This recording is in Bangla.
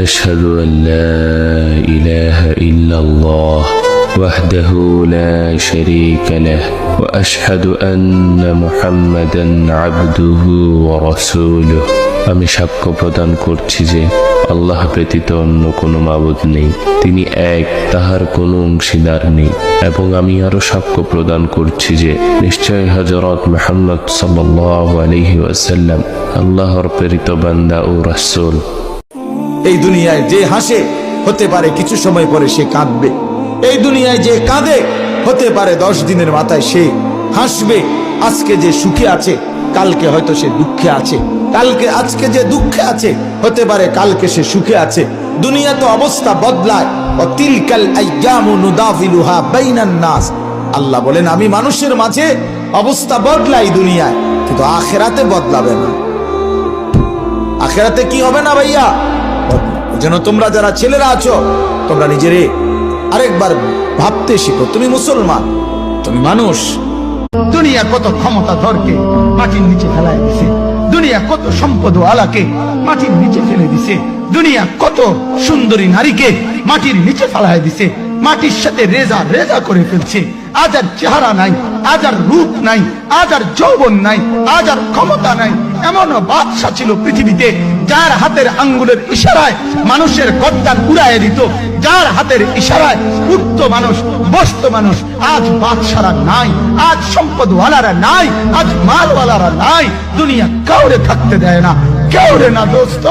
أشهد أن لا إله إلا الله وحده لا شريك له وأشهد أن محمدا عبده ورسوله আমি সাক্ষ্য প্রদান করছি যে আল্লাহ ব্যতীত অন্য কোনো মাবুদ নেই, তিনি এক, তাহার কোনো অংশীদার নেই। এবং আমি আরো সাক্ষ্য প্রদান করছি যে নিশ্চয় হযরত মুহাম্মদ সাল্লাল্লাহু আলাইহি ওয়াসাল্লাম আল্লাহর প্রেরিত বান্দা ও রাসূল। এই দুনিয়ায় যে হাসে হতে পারে কিছু সময় পরে সে কাঁদবে। এই দুনিয়ায় যে কাঁদে হতে পারে 10 দিনের মাথায় সে হাসবে। আজকে যে সুখে আছে কালকে হয়তো সে দুঃখে আছে, আজকে যে দুঃখে আছে হতে পারে কালকে সে সুখে আছে। দুনিয়া তো অবস্থা বদলায়। তিলকাল আইয়ামু নুদাফিলুহা বাইনান নাস। আল্লাহ বলেন আমি মানুষের মাঝে অবস্থা বদলাই দুনিয়ায়, কিন্তু আখিরাতে বদলাবে না। আখিরাতে কি হবে না ভাইয়া? যেন তোমরা যারা ছেলেরা আছো তোমরা নিজেরে আরেকবার ভাবতে শিখো, তুমি মুসলমান, তুমি মানুষ। দুনিয়া কত ক্ষমতা ধরকে মাটির নিচে ফেলায় দিছে, দুনিয়া কত সম্পদ আলাকে মাটির নিচে ফেলে দিছে, দুনিয়া কত সুন্দরী নারীকে মাটির নিচে ফেলায় দিছে, মাটির সাথে রেজা রেজা করে ফেলছে। আজ আর চেহারা নাই, আজ আর রূপ নাই, আজ আর যৌবন নাই, আজ আর ক্ষমতা নাই। এমন বাদশা ছিল পৃথিবীতে যার হাতের আঙ্গুলের ইশারায় মানুষের গর্দান উড়াইয়ে দিত, যার হাতের ইশারায় উঠত মানুষ, বসত মানুষ। আজ বাদশারা নাই, আজ সম্পদওয়ালারা নাই, আজ মালওয়ালারা নাই। দুনিয়া কাউরে থাকতে দেয় না, কাউরে না দোস্ত।